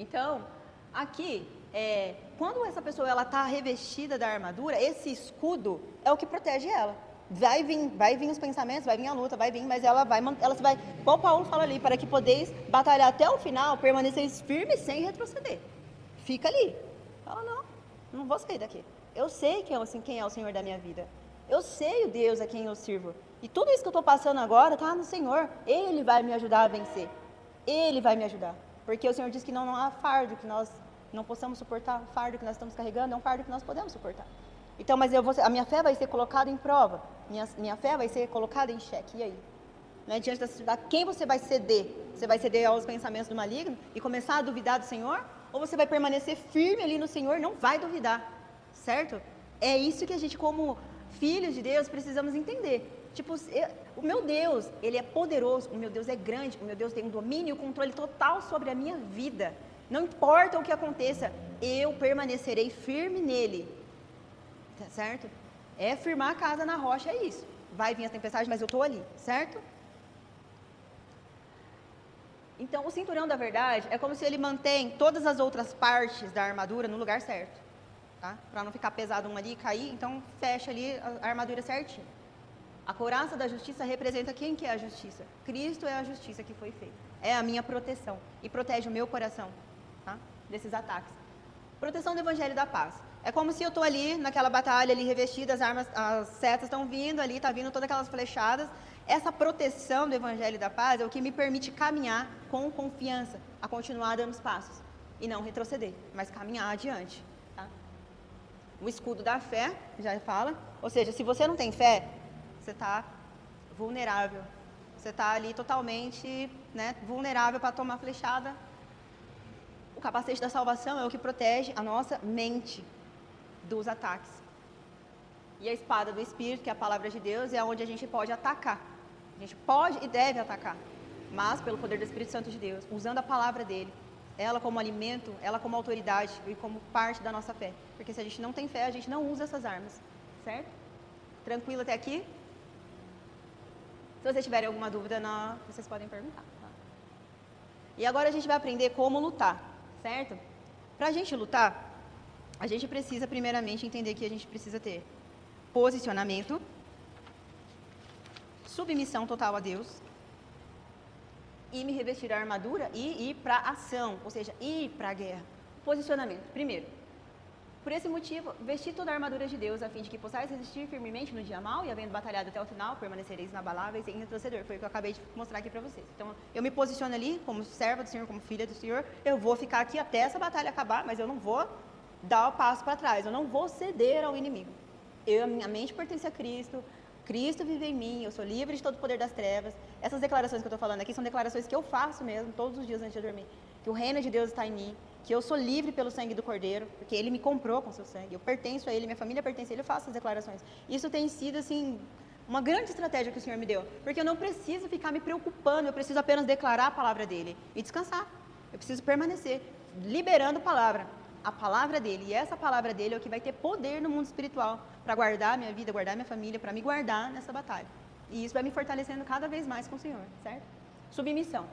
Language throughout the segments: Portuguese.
Então, aqui, quando essa pessoa está revestida da armadura, esse escudo é o que protege ela. Vai vir os pensamentos, vai vir a luta, vai vir, mas ela vai, igual Paulo fala ali, para que podeis batalhar até o final, permaneceis firmes sem retroceder. Fica ali. Fala, não vou sair daqui. Eu sei quem é o Senhor da minha vida. Eu sei o Deus a quem eu sirvo. E tudo isso que eu estou passando agora está no Senhor. Ele vai me ajudar a vencer. Ele vai me ajudar. Porque o Senhor diz que não há fardo que nós não possamos suportar. O fardo que nós estamos carregando é um fardo que nós podemos suportar. Então, mas a minha fé vai ser colocada em prova. Minha fé vai ser colocada em xeque. E aí? Né? Diante da situação, quem você vai ceder? Você vai ceder aos pensamentos do maligno e começar a duvidar do Senhor? Ou você vai permanecer firme ali no Senhor e não vai duvidar? Certo? É isso que a gente, como filhos de Deus, precisamos entender. Tipo, o meu Deus, Ele é poderoso, o meu Deus é grande, o meu Deus tem um domínio e um controle total sobre a minha vida. Não importa o que aconteça, eu permanecerei firme nele. Tá certo? É firmar a casa na rocha, é isso. Vai vir a tempestade, mas eu estou ali, certo? Então, o cinturão da verdade é como se ele mantém todas as outras partes da armadura no lugar certo. Tá? Para não ficar pesado um ali e cair, então fecha ali a armadura certinho. A couraça da justiça representa quem que é a justiça? Cristo é a justiça que foi feita. É a minha proteção e protege o meu coração, tá? Desses ataques. Proteção do Evangelho da Paz. É como se eu estou ali naquela batalha ali revestida, as setas estão vindo ali, tá vindo todas aquelas flechadas. Essa proteção do Evangelho da Paz é o que me permite caminhar com confiança, a continuar dando os passos e não retroceder, mas caminhar adiante. Tá? O escudo da fé, já fala, ou seja, se você não tem fé, você está vulnerável, você está ali totalmente, né, vulnerável para tomar flechada. O capacete da salvação é o que protege a nossa mente dos ataques. E a espada do Espírito, que é a palavra de Deus, é onde a gente pode atacar. A gente pode e deve atacar, mas pelo poder do Espírito Santo de Deus, usando a palavra dele, ela como alimento, ela como autoridade e como parte da nossa fé. Porque se a gente não tem fé, a gente não usa essas armas, certo? Tranquilo até aqui? Se vocês tiverem alguma dúvida, vocês podem perguntar. Tá? E agora a gente vai aprender como lutar, certo? Para a gente lutar, a gente precisa primeiramente entender que a gente precisa ter posicionamento, submissão total a Deus, e me revestir da armadura e ir para a ação, ou seja, ir para a guerra. Posicionamento, primeiro. Por esse motivo, vestir toda a armadura de Deus, a fim de que possais resistir firmemente no dia mau, e havendo batalhado até o final, permanecereis inabaláveis e retroceder. Foi o que eu acabei de mostrar aqui para vocês. Então, eu me posiciono ali, como serva do Senhor, como filha do Senhor, eu vou ficar aqui até essa batalha acabar, mas eu não vou dar o passo para trás, eu não vou ceder ao inimigo. Minha mente pertence a Cristo, Cristo vive em mim, eu sou livre de todo o poder das trevas. Essas declarações que eu estou falando aqui são declarações que eu faço mesmo, todos os dias antes de dormir. Que o reino de Deus está em mim, que eu sou livre pelo sangue do Cordeiro, porque Ele me comprou com seu sangue, eu pertenço a Ele, minha família pertence a Ele, eu faço essas declarações. Isso tem sido, assim, uma grande estratégia que o Senhor me deu, porque eu não preciso ficar me preocupando, eu preciso apenas declarar a palavra dEle e descansar. Eu preciso permanecer, liberando a palavra dEle, e essa palavra dEle é o que vai ter poder no mundo espiritual, para guardar minha vida, guardar minha família, para me guardar nessa batalha. E isso vai me fortalecendo cada vez mais com o Senhor, certo? Submissão.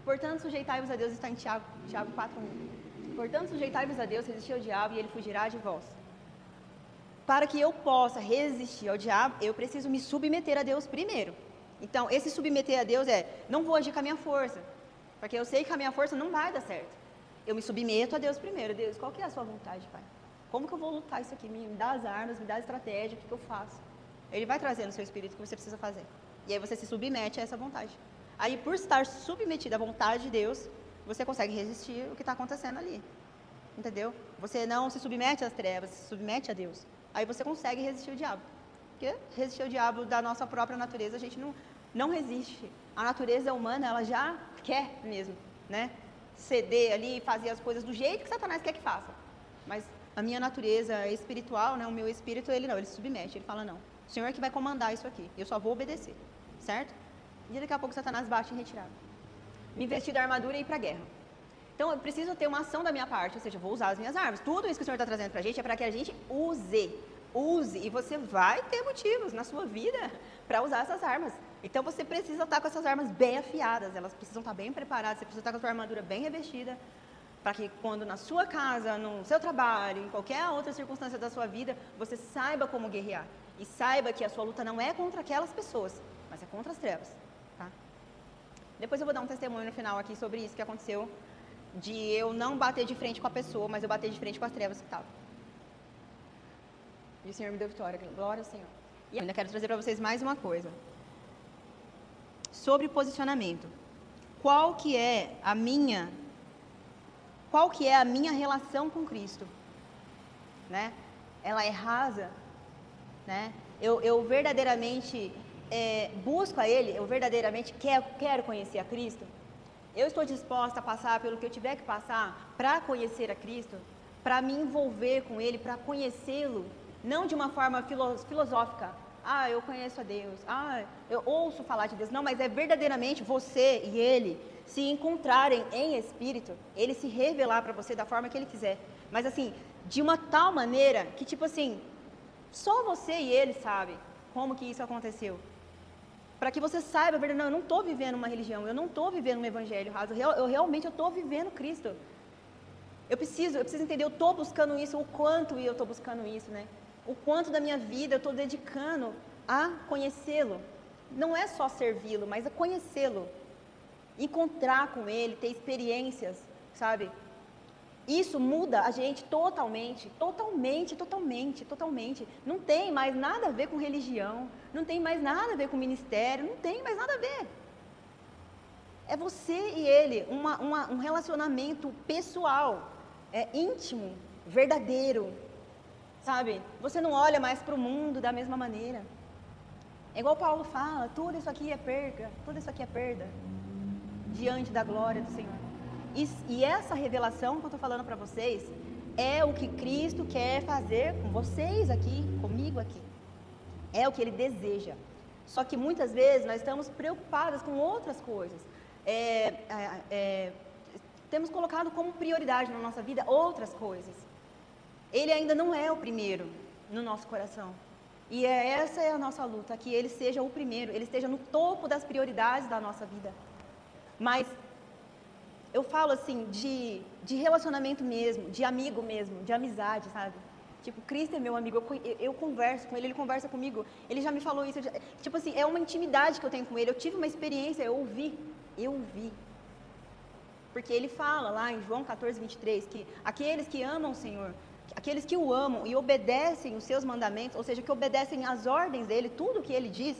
Portanto, sujeitai-vos a Deus, está em Tiago 4:1. Portanto, sujeitai-vos a Deus, resisti ao diabo e ele fugirá de vós. Para que eu possa resistir ao diabo, eu preciso me submeter a Deus primeiro. Então, esse submeter a Deus não vou agir com a minha força, porque eu sei que a minha força não vai dar certo. Eu me submeto a Deus primeiro. Deus, qual que é a sua vontade, Pai? Como que eu vou lutar isso aqui? Me dá as armas, me dá a estratégia, o que eu faço? Ele vai trazer no seu espírito o que você precisa fazer. E aí você se submete a essa vontade. Aí, por estar submetido à vontade de Deus, você consegue resistir o que está acontecendo ali. Entendeu? Você não se submete às trevas, se submete a Deus. Aí você consegue resistir ao diabo. Porque resistir ao diabo da nossa própria natureza, a gente não resiste. A natureza humana, ela já quer mesmo, né? Ceder ali, fazer as coisas do jeito que Satanás quer que faça. Mas a minha natureza espiritual, né, o meu espírito, ele se submete, ele fala, não, o Senhor é que vai comandar isso aqui, eu só vou obedecer, certo? E daqui a pouco Satanás bate em retirada. Me vestir da armadura e ir para a guerra. Então, eu preciso ter uma ação da minha parte, ou seja, eu vou usar as minhas armas. Tudo isso que o Senhor está trazendo para a gente é para que a gente use, e você vai ter motivos na sua vida para usar essas armas. Então, você precisa estar com essas armas bem afiadas, elas precisam estar bem preparadas, você precisa estar com a sua armadura bem revestida, Para que quando na sua casa, no seu trabalho, em qualquer outra circunstância da sua vida, você saiba como guerrear. E saiba que a sua luta não é contra aquelas pessoas, mas é contra as trevas. Tá? Depois eu vou dar um testemunho no final aqui sobre isso que aconteceu, de eu não bater de frente com a pessoa, mas eu bater de frente com as trevas que estavam. E o Senhor me deu vitória, glória ao Senhor. E eu ainda quero trazer para vocês mais uma coisa. Sobre posicionamento. Qual que é a minha relação com Cristo? Né? Ela é rasa? Né? Eu verdadeiramente busco a Ele? Eu verdadeiramente quero conhecer a Cristo? Eu estou disposta a passar pelo que eu tiver que passar para conhecer a Cristo? Para me envolver com Ele, para conhecê-lo? Não de uma forma filosófica. Eu conheço a Deus. Eu ouço falar de Deus. Não, mas é verdadeiramente você e Ele se encontrarem em espírito, Ele se revelar para você da forma que Ele quiser. Mas assim, de uma tal maneira que tipo assim, só você e Ele sabem como que isso aconteceu. Para que você saiba, não, eu não estou vivendo uma religião, eu não estou vivendo um evangelho raso, eu realmente estou vivendo Cristo. Eu preciso entender, eu estou buscando isso, o quanto eu estou buscando isso, né? O quanto da minha vida eu estou dedicando a conhecê-lo. Não é só servi-lo, mas a conhecê-lo. Encontrar com Ele, ter experiências, sabe? Isso muda a gente totalmente. Não tem mais nada a ver com religião, não tem mais nada a ver com ministério, não tem mais nada a ver. É você e Ele, um relacionamento pessoal, íntimo, verdadeiro, sabe? Você não olha mais para o mundo da mesma maneira. É igual Paulo fala, tudo isso aqui é perca, tudo isso aqui é perda, diante da glória do Senhor. E essa revelação que eu estou falando para vocês, é o que Cristo quer fazer com vocês aqui, comigo aqui. É o que Ele deseja. Só que muitas vezes nós estamos preocupadas com outras coisas. Temos colocado como prioridade na nossa vida outras coisas. Ele ainda não é o primeiro no nosso coração. E essa é a nossa luta, que Ele seja o primeiro, Ele esteja no topo das prioridades da nossa vida. Mas eu falo assim, de relacionamento mesmo, de amigo mesmo, de amizade, sabe? Tipo, Cristo é meu amigo, eu converso com Ele conversa comigo, Ele já me falou isso, tipo assim, é uma intimidade que eu tenho com Ele, eu tive uma experiência, eu ouvi. Porque Ele fala lá em João 14, 23, que aqueles que amam o Senhor, aqueles que o amam e obedecem os seus mandamentos, ou seja, que obedecem às ordens dEle, tudo o que Ele diz,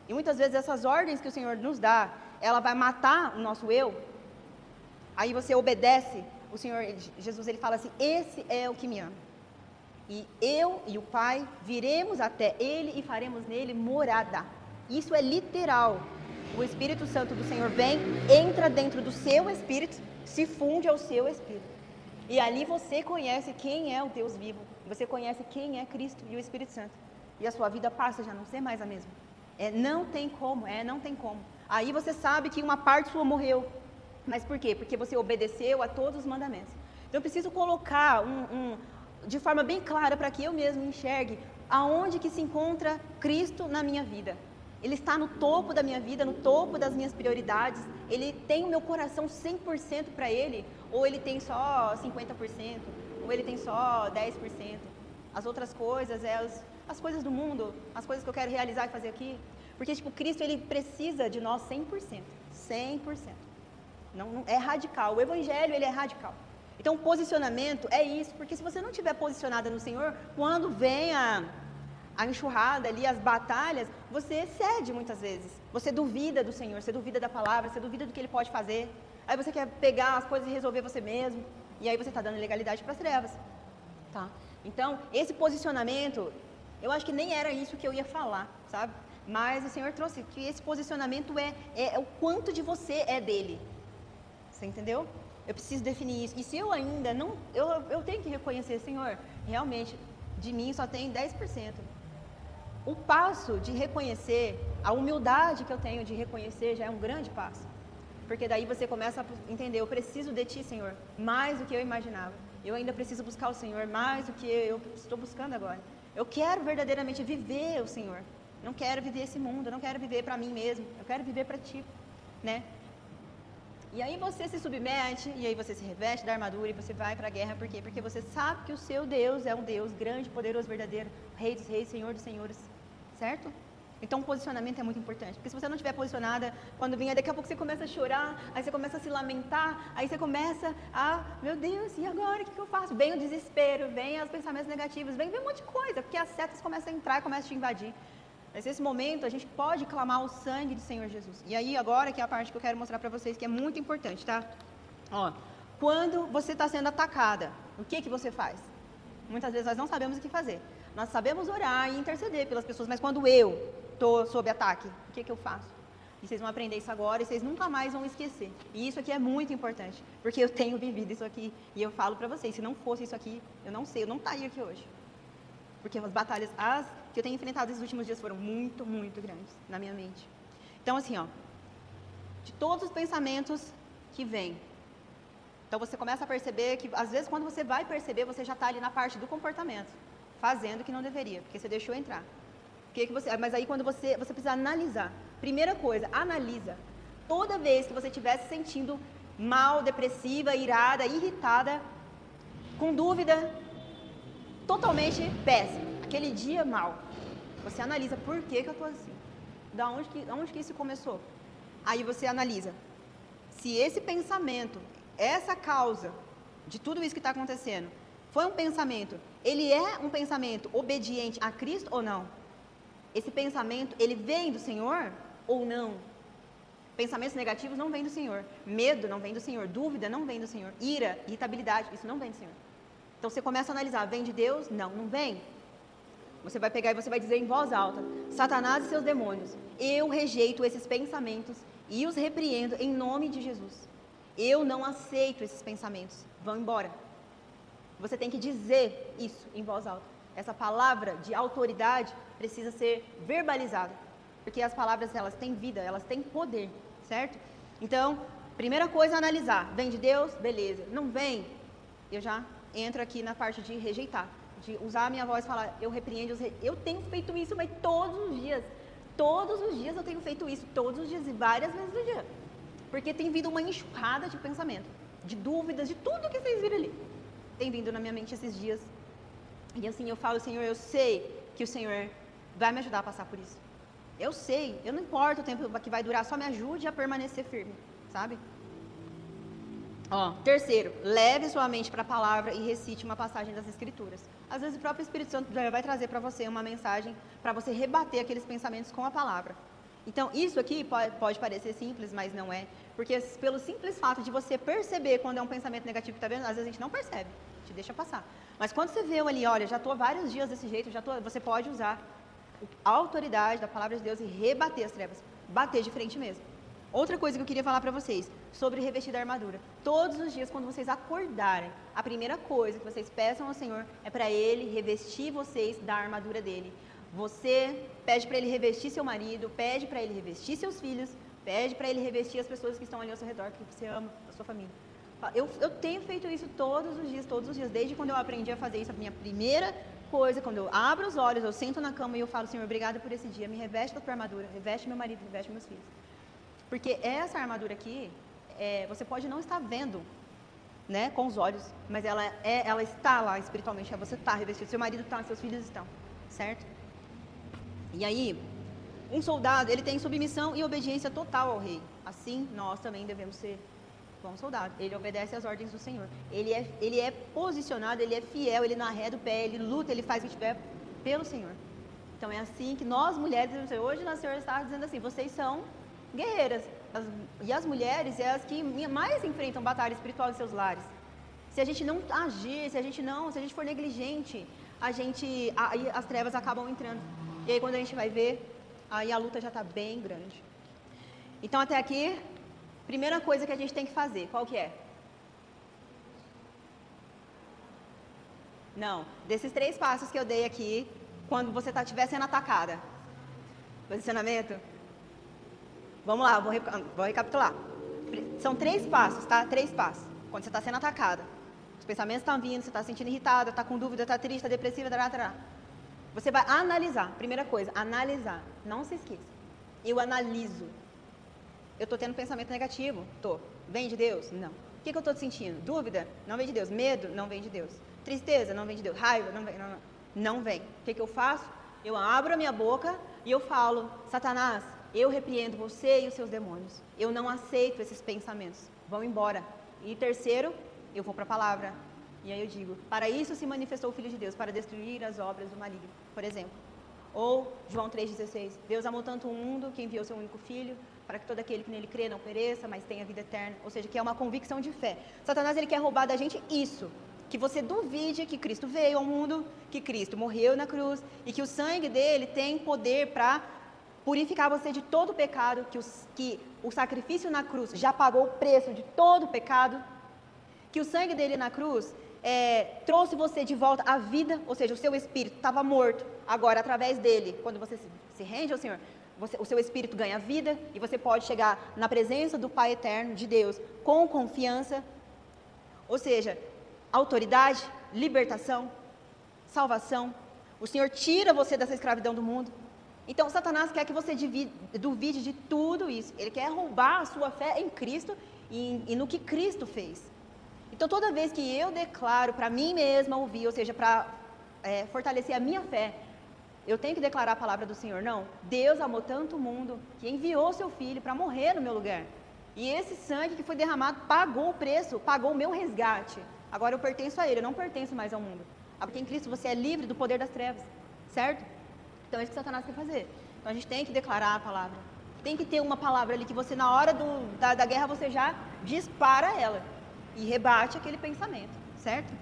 e muitas vezes essas ordens que o Senhor nos dá, ela vai matar o nosso eu. Aí você obedece, o Senhor Jesus, Ele fala assim, esse é o que me ama. E eu e o Pai viremos até Ele e faremos nele morada. Isso é literal. O Espírito Santo do Senhor vem, entra dentro do seu espírito, se funde ao seu espírito. E ali você conhece quem é o Deus vivo. Você conhece quem é Cristo e o Espírito Santo. E a sua vida passa a já não ser mais a mesma. Não tem como. Aí você sabe que uma parte sua morreu. Mas por quê? Porque você obedeceu a todos os mandamentos. Então eu preciso colocar de forma bem clara para que eu mesmo enxergue aonde que se encontra Cristo na minha vida. Ele está no topo da minha vida, no topo das minhas prioridades. Ele tem o meu coração 100% para Ele, ou Ele tem só 50%, ou Ele tem só 10%. As outras coisas, as coisas do mundo, as coisas que eu quero realizar e fazer aqui. Porque, Cristo, Ele precisa de nós 100%. 100%. Não, é radical. O Evangelho, ele é radical. Então, o posicionamento é isso. Porque se você não estiver posicionada no Senhor, quando vem a enxurrada ali, as batalhas, você cede muitas vezes. Você duvida do Senhor, você duvida da palavra, você duvida do que Ele pode fazer. Aí você quer pegar as coisas e resolver você mesmo. E aí você está dando legalidade para as trevas. Tá? Então, esse posicionamento, eu acho que nem era isso que eu ia falar, sabe? Mas o Senhor trouxe que esse posicionamento é o quanto de você é dele. Você entendeu? Eu preciso definir isso. E se eu ainda não... Eu tenho que reconhecer, Senhor, realmente, de mim só tem 10%. O passo de reconhecer, a humildade que eu tenho de reconhecer já é um grande passo. Porque daí você começa a entender, eu preciso de Ti, Senhor, mais do que eu imaginava. Eu ainda preciso buscar o Senhor mais do que eu estou buscando agora. Eu quero verdadeiramente viver o Senhor. Não quero viver esse mundo, não quero viver para mim mesmo. Eu quero viver para Ti, né? E aí você se submete, e aí você se reveste da armadura e você vai para a guerra. Por quê? Porque você sabe que o seu Deus é um Deus grande, poderoso, verdadeiro, Rei dos reis, Senhor dos senhores, certo? Então o posicionamento é muito importante, porque se você não estiver posicionada, quando vinha, daqui a pouco você começa a chorar, aí você começa a se lamentar, aí você começa a, meu Deus, e agora, o que eu faço? Vem o desespero, vem os pensamentos negativos, vem um monte de coisa, porque as setas começam a entrar e começam a te invadir. Mas nesse momento a gente pode clamar o sangue do Senhor Jesus. E aí agora que é a parte que eu quero mostrar para vocês, que é muito importante, tá? Ó, quando você está sendo atacada, o que você faz? Muitas vezes nós não sabemos o que fazer. Nós sabemos orar e interceder pelas pessoas, mas quando eu estou sob ataque, o que eu faço? E vocês vão aprender isso agora e vocês nunca mais vão esquecer. E isso aqui é muito importante, porque eu tenho vivido isso aqui e eu falo para vocês, se não fosse isso aqui, eu não sei, eu não estaria aqui hoje. Porque as batalhas, que eu tenho enfrentado esses últimos dias foram muito, muito grandes na minha mente. Então assim, ó, de todos os pensamentos que vêm, então você começa a perceber que, às vezes, quando você vai perceber, você já está ali na parte do comportamento, fazendo o que não deveria, porque você deixou entrar. Mas aí quando você precisa analisar. Primeira coisa, analisa. Toda vez que você estiver se sentindo mal, depressiva, irada, irritada, com dúvida, totalmente péssimo, aquele dia mal, você analisa por que eu estou assim, da onde que isso começou. Aí você analisa, se esse pensamento, essa causa de tudo isso que está acontecendo, foi um pensamento, ele é um pensamento obediente a Cristo ou não? Esse pensamento, ele vem do Senhor ou não? Pensamentos negativos não vêm do Senhor, medo não vem do Senhor, dúvida não vem do Senhor, ira, irritabilidade, isso não vem do Senhor. Então você começa a analisar, vem de Deus? Não, não vem. Você vai pegar e você vai dizer em voz alta, Satanás e seus demônios, eu rejeito esses pensamentos e os repreendo em nome de Jesus. Eu não aceito esses pensamentos, vão embora. Você tem que dizer isso em voz alta. Essa palavra de autoridade precisa ser verbalizada, porque as palavras, elas têm vida, elas têm poder, certo? Então, primeira coisa é analisar, vem de Deus? Beleza. Não vem? Eu já entro aqui na parte de rejeitar, de usar a minha voz e falar, eu repreendo, eu tenho feito isso, mas todos os dias eu tenho feito isso, todos os dias e várias vezes no dia, porque tem vindo uma enxurrada de pensamento, de dúvidas, de tudo que vocês viram ali, tem vindo na minha mente esses dias, e assim eu falo, Senhor, eu sei que o Senhor vai me ajudar a passar por isso, eu sei, eu não importa o tempo que vai durar, só me ajude a permanecer firme, sabe? Ó, terceiro, leve sua mente para a palavra e recite uma passagem das Escrituras. Às vezes o próprio Espírito Santo já vai trazer para você uma mensagem para você rebater aqueles pensamentos com a palavra. Então, isso aqui pode parecer simples, mas não é. Porque pelo simples fato de você perceber quando é um pensamento negativo que está vendo, às vezes a gente não percebe, te deixa passar. Mas quando você vê ali, olha, já estou vários dias desse jeito, você pode usar a autoridade da palavra de Deus e rebater as trevas. Bater de frente mesmo. Outra coisa que eu queria falar para vocês, sobre revestir da armadura. Todos os dias, quando vocês acordarem, a primeira coisa que vocês peçam ao Senhor é para Ele revestir vocês da armadura dEle. Você pede para Ele revestir seu marido, pede para Ele revestir seus filhos, pede para Ele revestir as pessoas que estão ali ao seu redor, que você ama, a sua família. Eu tenho feito isso todos os dias, desde quando eu aprendi a fazer isso, a minha primeira coisa, quando eu abro os olhos, eu sento na cama e eu falo, Senhor, obrigada por esse dia, me reveste da tua armadura, reveste meu marido, reveste meus filhos. Porque essa armadura aqui, você pode não estar vendo, né, com os olhos, mas ela está lá espiritualmente, você está revestido, seu marido está, seus filhos estão, certo? E aí, um soldado, ele tem submissão e obediência total ao rei, assim nós também devemos ser bons soldados, ele obedece às ordens do Senhor, ele é posicionado, ele é fiel, ele não arreda o pé, ele luta, ele faz o que tiver pelo Senhor. Então é assim que nós mulheres, hoje o Senhor está dizendo assim, vocês são guerreiras, e as mulheres é as que mais enfrentam batalha espiritual em seus lares. Se a gente não agir, se a gente for negligente, aí as trevas acabam entrando, e aí quando a gente vai ver, aí a luta já está bem grande. Então até aqui, primeira coisa que a gente tem que fazer, qual que é? Não, desses 3 passos que eu dei aqui, quando você estiver sendo atacada, posicionamento. Vamos lá, vou recapitular. São 3 passos, tá? 3 passos. Quando você está sendo atacada, os pensamentos estão vindo, você está se sentindo irritada, está com dúvida, está triste, está depressiva, você vai analisar. Primeira coisa, analisar. Não se esqueça. Eu analiso. Eu estou tendo pensamento negativo? Estou. Vem de Deus? Não. O que eu estou sentindo? Dúvida? Não vem de Deus. Medo? Não vem de Deus. Tristeza? Não vem de Deus. Raiva? Não vem. Não vem. O que eu faço? Eu abro a minha boca e eu falo: Satanás, eu repreendo você e os seus demônios. Eu não aceito esses pensamentos. Vão embora. E terceiro, eu vou para a palavra. E aí eu digo: para isso se manifestou o Filho de Deus, para destruir as obras do maligno, por exemplo. Ou João 3,16, Deus amou tanto o mundo que enviou seu único Filho, para que todo aquele que nele crê não pereça, mas tenha vida eterna. Ou seja, que é uma convicção de fé. Satanás, ele quer roubar da gente isso, que você duvide que Cristo veio ao mundo, que Cristo morreu na cruz, e que o sangue dele tem poder para purificar você de todo o pecado, que o sacrifício na cruz já pagou o preço de todo o pecado, que o sangue dele na cruz trouxe você de volta à vida, ou seja, o seu espírito estava morto, agora através dele, quando você se rende ao Senhor, o seu espírito ganha vida, e você pode chegar na presença do Pai eterno, de Deus, com confiança, ou seja, autoridade, libertação, salvação. O Senhor tira você dessa escravidão do mundo. Então Satanás quer que você duvide de tudo isso, ele quer roubar a sua fé em Cristo e no que Cristo fez. Então, toda vez que eu declaro para mim mesma ouvir, ou seja, para fortalecer a minha fé, eu tenho que declarar a palavra do Senhor. Não, Deus amou tanto o mundo que enviou seu Filho para morrer no meu lugar. E esse sangue que foi derramado pagou o preço, pagou o meu resgate. Agora eu pertenço a Ele, eu não pertenço mais ao mundo. Porque em Cristo você é livre do poder das trevas, certo? Então é isso que Satanás quer fazer. Então a gente tem que declarar a palavra. Tem que ter uma palavra ali que você, na hora da guerra, você já dispara ela. E rebate aquele pensamento, certo?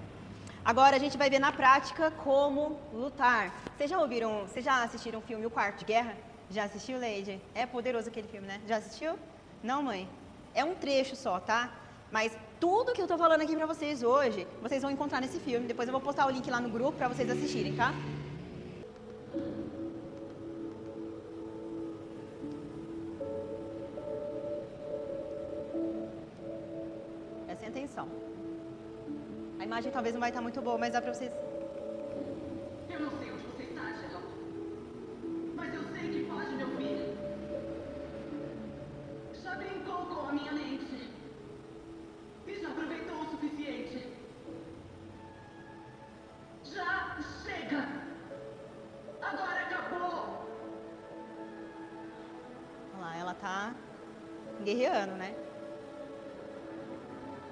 Agora a gente vai ver na prática como lutar. Vocês já assistiram o filme O Quarto de Guerra? Já assistiu, Leide? É poderoso aquele filme, né? Já assistiu? Não, mãe? É um trecho só, tá? Mas tudo que eu tô falando aqui pra vocês hoje, vocês vão encontrar nesse filme. Depois eu vou postar o link lá no grupo pra vocês assistirem, tá? Atenção. A imagem talvez não vai estar muito boa, mas dá pra vocês. Eu não sei onde você está, Geraldo. Mas eu sei que foge, meu filho. Já brincou com a minha mente. E já aproveitou o suficiente. Já chega. Agora acabou. Olha lá, ela tá guerreando, né?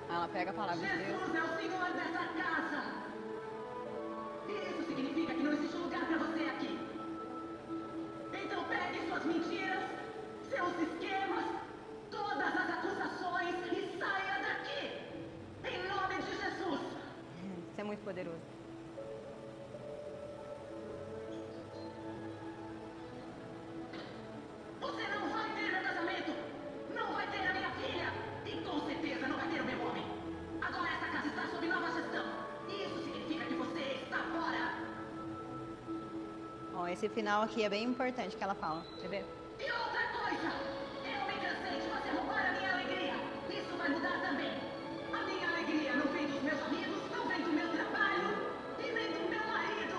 Ela pega a palavra de Deus. Jesus é o Senhor dessa casa. Isso significa que não existe lugar para você aqui. Então pegue suas mentiras, seus esquemas, todas as acusações e saia daqui. Em nome de Jesus. Isso é muito poderoso. Você não vai ter meu casamento. Não vai ter a minha filha. E com certeza não vai ter o meu homem. Agora essa casa está sob nova gestão. Isso significa que você está fora. Ó, esse final aqui é bem importante que ela fala. Quer ver? E outra coisa. Eu me cansei de você roubar a minha alegria. Isso vai mudar também. A minha alegria não vem dos meus amigos, não vem do meu trabalho e nem do meu marido.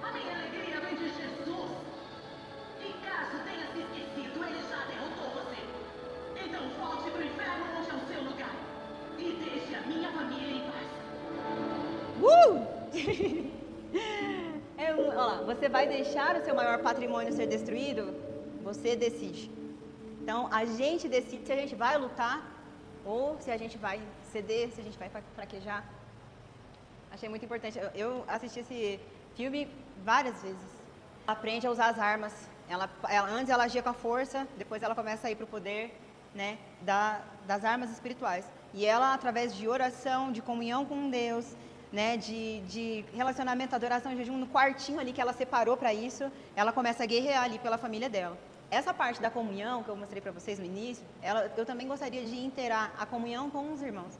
A minha alegria vem de Jesus. E caso tenha se esquecido, ele já derrotou você. Então volte pro inferno, onde é o seu lugar. E deixe a minha família em paz. Olha lá, você vai deixar o seu maior patrimônio ser destruído? Você decide. Então, a gente decide se a gente vai lutar ou se a gente vai ceder, se a gente vai fraquejar. Achei muito importante. Eu assisti esse filme várias vezes. Ela aprende a usar as armas. Antes ela agia com a força, depois ela começa a ir para o poder, né, das armas espirituais. E ela, através de oração, de comunhão com Deus, né, de relacionamento, adoração e jejum, no quartinho ali que ela separou para isso, ela começa a guerrear ali pela família dela. Essa parte da comunhão que eu mostrei para vocês no início, eu também gostaria de inteirar a comunhão com os irmãos,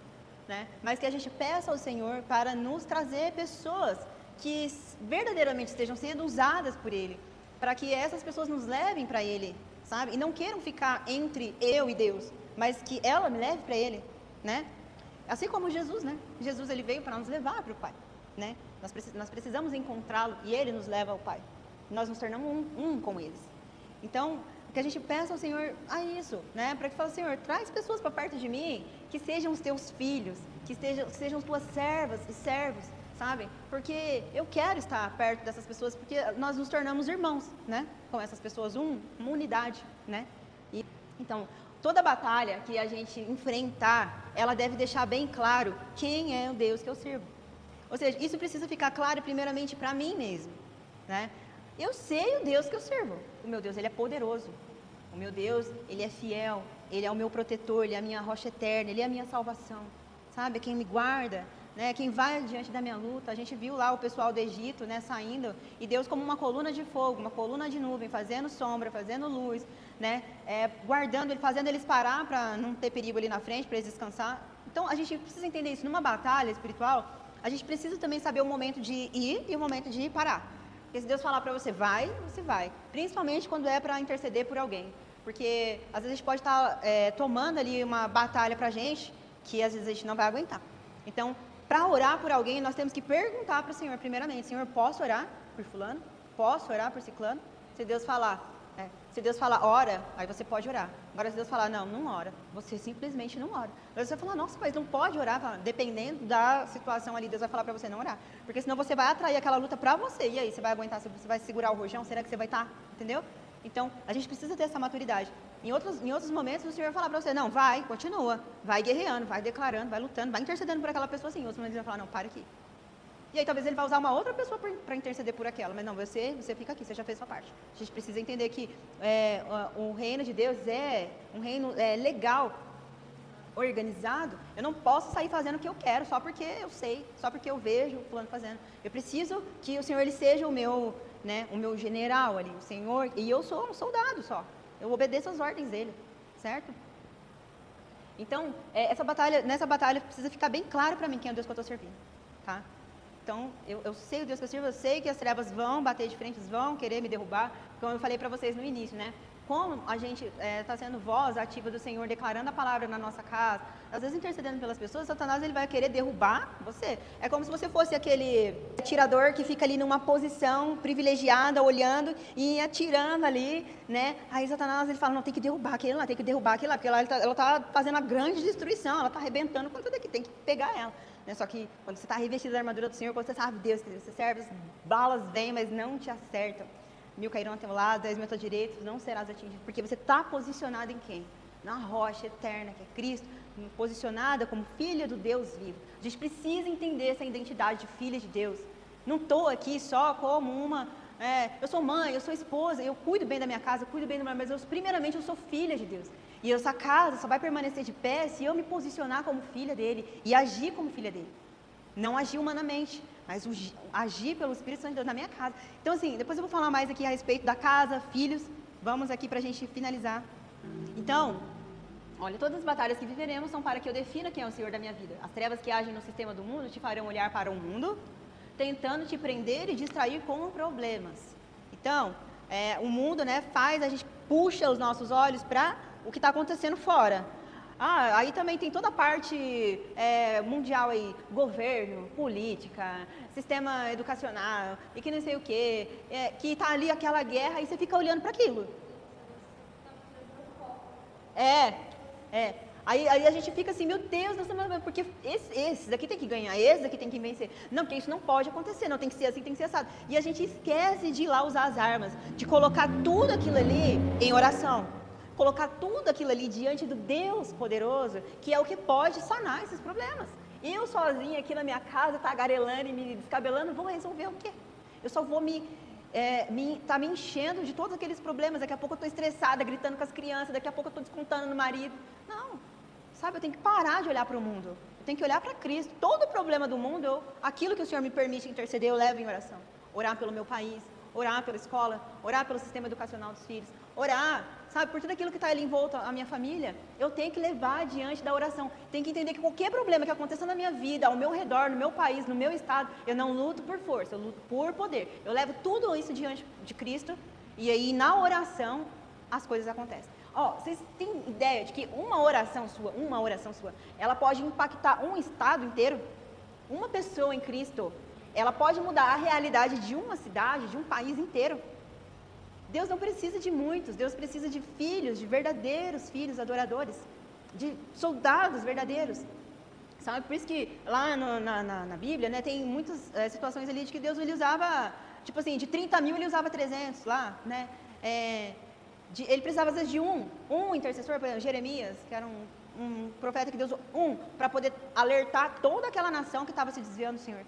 né? Mas que a gente peça ao Senhor para nos trazer pessoas que verdadeiramente estejam sendo usadas por Ele, para que essas pessoas nos levem para Ele, sabe? E não queiram ficar entre eu e Deus, mas que ela me leve para Ele, né? Assim como Jesus, né? Jesus, ele veio para nos levar para o Pai, né? Nós precisamos encontrá-lo e Ele nos leva ao Pai. Nós nos tornamos um com eles. Então, Que a gente peça ao Senhor a isso, né? Para que fale, Senhor, traz pessoas para perto de mim que sejam os teus filhos, que sejam as tuas servas e servos, sabe? Porque eu quero estar perto dessas pessoas, porque nós nos tornamos irmãos, né? Com essas pessoas, uma unidade, né? E, então, toda batalha que a gente enfrentar, ela deve deixar bem claro quem é o Deus que eu sirvo. Ou seja, isso precisa ficar claro primeiramente para mim mesmo, né? Eu sei o Deus que eu sirvo. O meu Deus, Ele é poderoso. O meu Deus, Ele é fiel. Ele é o meu protetor, Ele é a minha rocha eterna, Ele é a minha salvação. Sabe? Quem me guarda, né? Quem vai diante da minha luta. A gente viu lá o pessoal do Egito, né? Saindo. E Deus como uma coluna de fogo, uma coluna de nuvem, fazendo sombra, fazendo luz, né? Guardando, fazendo eles parar para não ter perigo ali na frente, para eles descansar. Então, a gente precisa entender isso. Numa batalha espiritual, a gente precisa também saber o momento de ir e o momento de parar. Porque se Deus falar para você, vai, você vai. Principalmente quando é para interceder por alguém. Porque às vezes a gente pode estar tomando ali uma batalha para a gente, que às vezes a gente não vai aguentar. Então, para orar por alguém, nós temos que perguntar para o Senhor, primeiramente, Senhor, posso orar por fulano? Posso orar por ciclano? Se Deus falar, ora, aí você pode orar. Agora, se Deus falar, não ora, você simplesmente não ora. Agora você vai falar, nossa, mas não pode orar, dependendo da situação ali, Deus vai falar para você não orar. Porque senão você vai atrair aquela luta para você. E aí, você vai aguentar, você vai segurar o rojão? Será que você vai estar? Entendeu? Então, a gente precisa ter essa maturidade. Em outros momentos, o Senhor vai falar para você, não, vai, continua, vai guerreando, vai declarando, vai lutando, vai intercedendo por aquela pessoa assim. Em outros momentos, ele vai falar, não, para aqui. E aí talvez ele vai usar uma outra pessoa para interceder por aquela, mas não, você fica aqui, você já fez sua parte. A gente precisa entender que o reino de Deus é um reino legal, organizado. Eu não posso sair fazendo o que eu quero só porque eu sei, só porque eu vejo o fulano fazendo. Eu preciso que o Senhor ele seja o meu general ali, o Senhor, e eu sou um soldado só. Eu obedeço as ordens dele, certo? Então, nessa batalha precisa ficar bem claro para mim quem é o Deus que eu estou servindo, tá? Então, eu sei o Deus que eu sirvo, eu sei que as trevas vão bater de frente, vão querer me derrubar, como eu falei para vocês no início, né? Como a gente está sendo voz ativa do Senhor, declarando a palavra na nossa casa, às vezes intercedendo pelas pessoas, Satanás ele vai querer derrubar você. É como se você fosse aquele atirador que fica ali numa posição privilegiada, olhando e atirando ali, né? Aí Satanás ele fala, não, tem que derrubar aquele lá, porque lá ela está fazendo a grande destruição, ela está arrebentando com tudo aqui, tem que pegar ela. Né? Só que quando você está revestido da armadura do Senhor, quando você sabe, Deus, você serve, as balas vêm, mas não te acertam. 1000 cairão ao teu lado, 10 mil à tua direita, não serás atingido. Porque você está posicionado em quem? Na rocha eterna, que é Cristo, posicionada como filha do Deus vivo. A gente precisa entender essa identidade de filha de Deus. Não estou aqui só como eu sou mãe, eu sou esposa, eu cuido bem da minha casa, eu cuido bem do meu, mas primeiramente eu sou filha de Deus. E essa casa só vai permanecer de pé se eu me posicionar como filha dele e agir como filha dele. Não agir humanamente, mas agir pelo Espírito Santo de Deus na minha casa. Então, assim, depois eu vou falar mais aqui a respeito da casa, filhos. Vamos aqui para a gente finalizar. Então, olha, todas as batalhas que viveremos são para que eu defina quem é o Senhor da minha vida. As trevas que agem no sistema do mundo te farão olhar para o mundo, tentando te prender e distrair com problemas. Então, o mundo, né, a gente puxa os nossos olhos para o que está acontecendo fora. Aí também tem toda a parte mundial aí, governo, política, sistema educacional, e que não sei o quê, que está ali aquela guerra e você fica olhando para aquilo. Aí a gente fica assim, meu Deus, porque esse daqui tem que ganhar, esse daqui tem que vencer. Não, porque isso não pode acontecer, não, tem que ser assim, tem que ser assado. E a gente esquece de ir lá usar as armas, de colocar tudo aquilo ali em oração. Colocar tudo aquilo ali diante do Deus poderoso, que é o que pode sanar esses problemas. Eu sozinha aqui na minha casa, tagarelando e me descabelando, vou resolver o quê? Eu só vou me enchendo de todos aqueles problemas. Daqui a pouco eu estou estressada, gritando com as crianças, daqui a pouco eu estou descontando no marido. Não, sabe, eu tenho que parar de olhar para o mundo. Eu tenho que olhar para Cristo. Todo o problema do mundo, aquilo que o Senhor me permite interceder, eu levo em oração. Orar pelo meu país, orar pela escola, orar pelo sistema educacional dos filhos, orar, sabe, por tudo aquilo que está ali em volta à minha família, eu tenho que levar adiante da oração. Tenho que entender que qualquer problema que aconteça na minha vida, ao meu redor, no meu país, no meu estado, eu não luto por força, eu luto por poder. Eu levo tudo isso diante de Cristo e aí na oração as coisas acontecem. Vocês têm ideia de que uma oração sua, ela pode impactar um estado inteiro? Uma pessoa em Cristo, ela pode mudar a realidade de uma cidade, de um país inteiro. Deus não precisa de muitos, Deus precisa de filhos, de verdadeiros filhos adoradores, de soldados verdadeiros. Sabe? Por isso que lá na Bíblia, né, tem muitas situações ali de que Deus ele usava, tipo assim, de 30 mil ele usava 300 lá, né? Ele precisava às vezes de um intercessor, por exemplo, Jeremias, que era um profeta que Deus usou, para poder alertar toda aquela nação que estava se desviando do Senhor.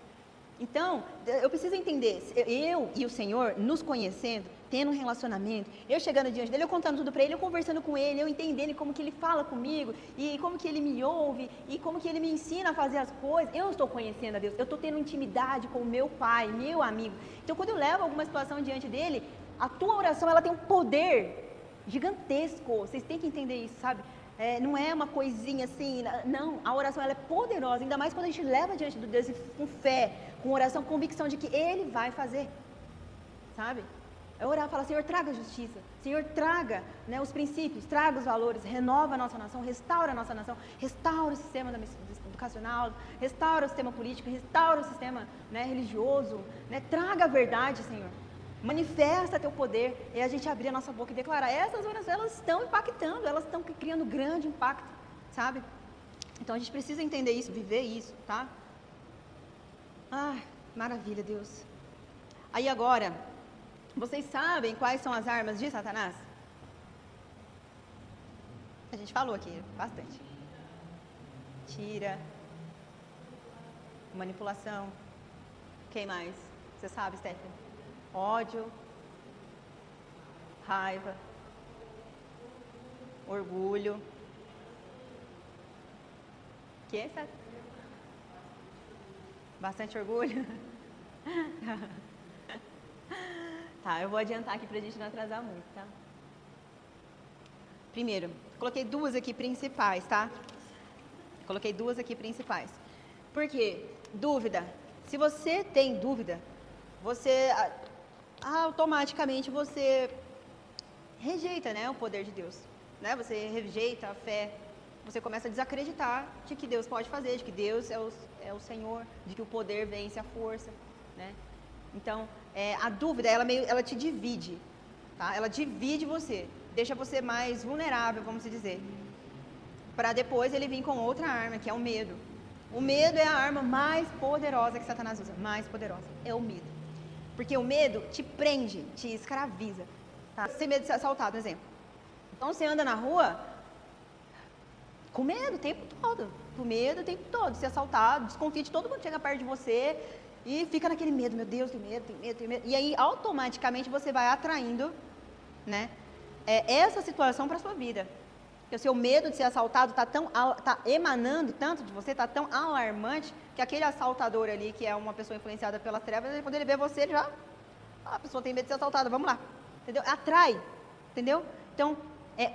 Então, eu preciso entender, eu e o Senhor nos conhecendo, tendo um relacionamento, eu chegando diante dele, eu contando tudo para ele, eu conversando com ele, eu entendendo como que ele fala comigo, e como que ele me ouve, e como que ele me ensina a fazer as coisas, eu estou conhecendo a Deus, eu estou tendo intimidade com o meu pai, meu amigo. Então, quando eu levo alguma situação diante dele, a tua oração, ela tem um poder gigantesco, vocês têm que entender isso, sabe? Não é uma coisinha assim, não, a oração ela é poderosa, ainda mais quando a gente leva diante de Deus com fé, com oração, com convicção de que Ele vai fazer, sabe? É orar, falar, Senhor, traga a justiça, Senhor, traga, né, os princípios, traga os valores, renova a nossa nação, restaura a nossa nação, restaura o sistema educacional, restaura o sistema político, restaura o sistema, né, religioso, né, traga a verdade, Senhor. Manifesta teu poder, e a gente abrir a nossa boca e declarar, essas orações, elas estão impactando, elas estão criando grande impacto, sabe? Então a gente precisa entender isso, viver isso, tá? Ai, maravilha, Deus. Aí agora, vocês sabem quais são as armas de Satanás? A gente falou aqui bastante. Tira, manipulação, quem mais? Você sabe, Stephanie? Ódio, raiva, orgulho. Que é, sabe? Bastante orgulho? Tá, eu vou adiantar aqui pra gente não atrasar muito, tá? Primeiro, coloquei duas aqui principais, tá? Coloquei duas aqui principais. Por quê? Dúvida. Se você tem dúvida, você automaticamente você rejeita, né, o poder de Deus, né? Você rejeita a fé, você começa a desacreditar de que Deus pode fazer, de que Deus é o Senhor, de que o poder vence a força, né? Então, a dúvida, ela te divide, tá? Ela divide você, deixa você mais vulnerável, vamos dizer, para depois ele vir com outra arma, que é o medo. O medo é a arma mais poderosa que Satanás usa, mais poderosa, é o medo. Porque o medo te prende, te escraviza. Tá? Você tem medo de ser assaltado, por exemplo. Então você anda na rua com medo o tempo todo. Com medo o tempo todo de ser assaltado, desconfia de todo mundo que chega perto de você e fica naquele medo, meu Deus, tem medo, tem medo, tem medo. E aí automaticamente você vai atraindo, né, essa situação para a sua vida. Porque o seu medo de ser assaltado está emanando tanto de você, está tão alarmante, que aquele assaltador ali, que é uma pessoa influenciada pelas trevas, quando ele vê você, ele já... a pessoa tem medo de ser assaltada, vamos lá. Entendeu? Atrai, entendeu? Então,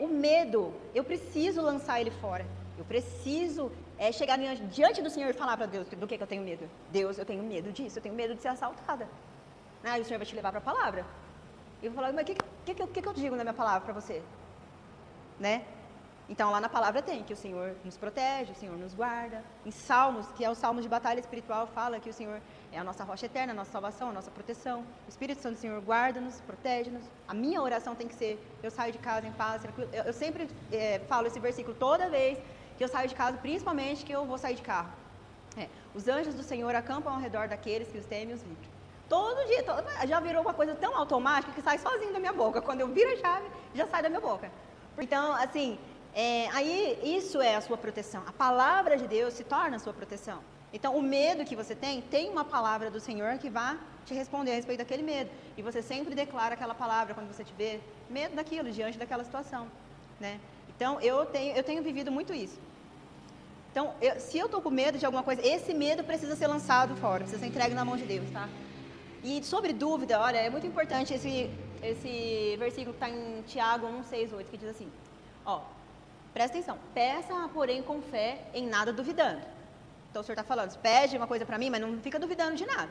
o medo, eu preciso lançar ele fora. Eu preciso chegar diante do Senhor e falar para Deus, do que eu tenho medo? Deus, eu tenho medo disso, eu tenho medo de ser assaltada. Aí o Senhor vai te levar para a palavra. E eu vou falar, mas o que eu digo na minha palavra para você? Né? Então, lá na palavra tem que o Senhor nos protege, o Senhor nos guarda. Em Salmos, que é o Salmo de batalha espiritual, fala que o Senhor é a nossa rocha eterna, a nossa salvação, a nossa proteção. O Espírito Santo do Senhor guarda-nos, protege-nos. A minha oração tem que ser, eu saio de casa em paz, tranquilo. Eu sempre falo esse versículo toda vez que eu saio de casa, principalmente que eu vou sair de carro. Os anjos do Senhor acampam ao redor daqueles que os temem e os livram. Todo dia, já virou uma coisa tão automática que sai sozinho da minha boca. Quando eu viro a chave, já sai da minha boca. Então, assim... aí isso é a sua proteção. A palavra de Deus se torna a sua proteção. Então o medo que você tem uma palavra do Senhor que vai te responder a respeito daquele medo, e você sempre declara aquela palavra quando você tiver medo daquilo, diante daquela situação, né? Então eu tenho vivido muito isso. Então se eu estou com medo de alguma coisa, esse medo precisa ser lançado fora, precisa ser entregue na mão de Deus, tá? E sobre dúvida, olha, é muito importante esse versículo que está em Tiago 1:6-8, que diz assim, presta atenção, peça, porém, com fé, em nada duvidando. Então, o Senhor está falando, pede uma coisa para mim, mas não fica duvidando de nada.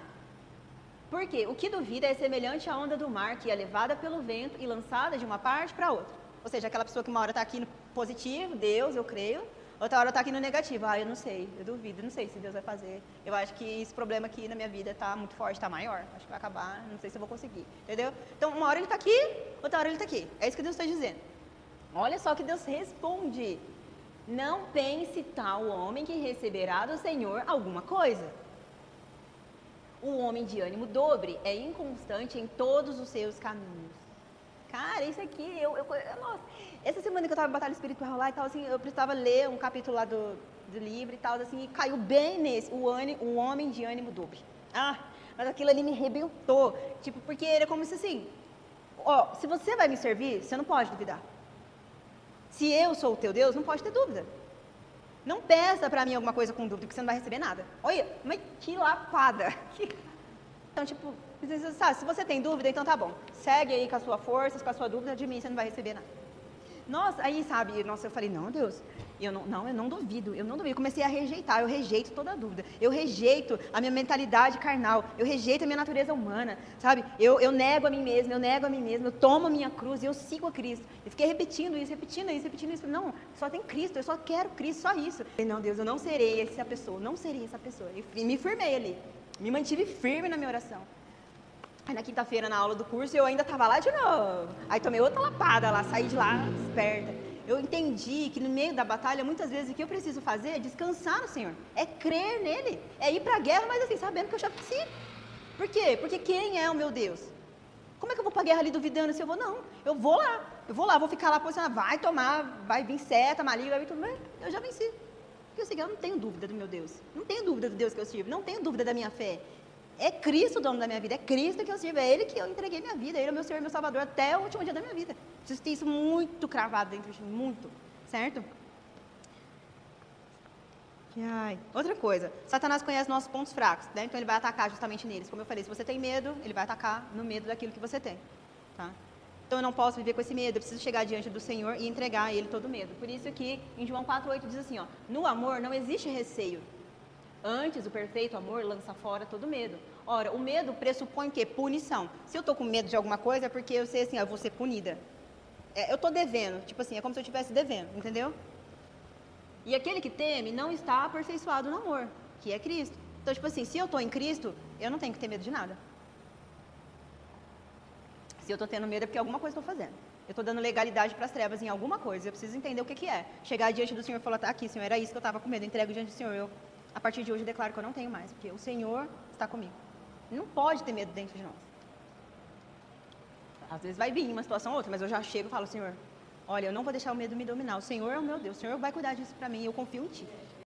Por quê? O que duvida é semelhante à onda do mar, que é levada pelo vento e lançada de uma parte para outra. Ou seja, aquela pessoa que uma hora está aqui no positivo, Deus, eu creio, Outra hora tá aqui no negativo. Eu não sei, eu duvido, não sei se Deus vai fazer. Eu acho que esse problema aqui na minha vida tá muito forte, tá maior. Acho que vai acabar, não sei se eu vou conseguir. Entendeu? Então, uma hora ele tá aqui, outra hora ele tá aqui. É isso que Deus está dizendo. Olha só que Deus responde. Não pense tal homem que receberá do Senhor alguma coisa. O homem de ânimo dobre é inconstante em todos os seus caminhos. Cara, isso aqui, nossa, essa semana que eu estava em batalha espiritual lá e tal, assim, eu precisava ler um capítulo lá do livro e tal, assim, e caiu bem nesse, o homem de ânimo dobre. Mas aquilo ali me arrebentou, tipo, porque era como se assim, ó, se você vai me servir, você não pode duvidar. Se eu sou o teu Deus, não pode ter dúvida. Não peça para mim alguma coisa com dúvida, que você não vai receber nada. Olha, mas que lapada. Então, tipo, se você tem dúvida, então tá bom. Segue aí com a sua força, com a sua dúvida, de mim você não vai receber nada. Nossa, aí sabe, nossa, eu falei, não, Deus, eu não duvido. Eu comecei a rejeitar, eu rejeito toda a dúvida. Eu rejeito a minha mentalidade carnal, eu rejeito a minha natureza humana, sabe? Eu nego a mim mesmo, eu tomo a minha cruz e eu sigo a Cristo. Eu fiquei repetindo isso. Não, só tem Cristo, eu só quero Cristo, só isso. Eu falei, não, Deus, eu não serei essa pessoa, E me firmei ali, me mantive firme na minha oração. Aí na quinta-feira, na aula do curso, eu ainda estava lá de novo. Aí tomei outra lapada lá, saí de lá esperta. Eu entendi que no meio da batalha, muitas vezes, o que eu preciso fazer é descansar no Senhor. É crer nele. É ir para a guerra, mas assim, sabendo que eu já venci. Por quê? Porque quem é o meu Deus? Como é que eu vou para a guerra ali duvidando se eu vou? Não. Eu vou lá, vou ficar lá posicionado. Vai vir seta, maligno, vai vir tudo. Mas eu já venci. Porque eu sei que eu não tenho dúvida do meu Deus. Não tenho dúvida do Deus que eu sirvo. Não tenho dúvida da minha fé. É Cristo o dono da minha vida, é Cristo que eu sirvo, é Ele que eu entreguei minha vida, Ele é o meu Senhor e meu Salvador até o último dia da minha vida. Preciso ter isso muito cravado dentro de mim, muito, certo? Outra coisa, Satanás conhece nossos pontos fracos, né? Então ele vai atacar justamente neles. Como eu falei, se você tem medo, ele vai atacar no medo daquilo que você tem, tá? Então eu não posso viver com esse medo, eu preciso chegar diante do Senhor e entregar a Ele todo o medo. Por isso que em João 4,8 diz assim, ó, no amor não existe receio. Antes, o perfeito amor lança fora todo medo. Ora, o medo pressupõe o quê? Punição. Se eu estou com medo de alguma coisa, é porque eu sei assim, eu vou ser punida. Eu estou devendo, tipo assim, é como se eu estivesse devendo, entendeu? E aquele que teme não está aperfeiçoado no amor, que é Cristo. Então, tipo assim, se eu estou em Cristo, eu não tenho que ter medo de nada. Se eu estou tendo medo é porque alguma coisa estou fazendo. Eu estou dando legalidade para as trevas em alguma coisa, eu preciso entender o que é. Chegar diante do Senhor e falar, tá aqui, Senhor, era isso que eu estava com medo, eu entrego diante do Senhor, a partir de hoje eu declaro que eu não tenho mais, porque o Senhor está comigo. Não pode ter medo dentro de nós. Às vezes vai vir uma situação ou outra, mas eu já chego e falo, Senhor, olha, eu não vou deixar o medo me dominar. O Senhor é o meu Deus, o Senhor vai cuidar disso para mim, eu confio em Ti.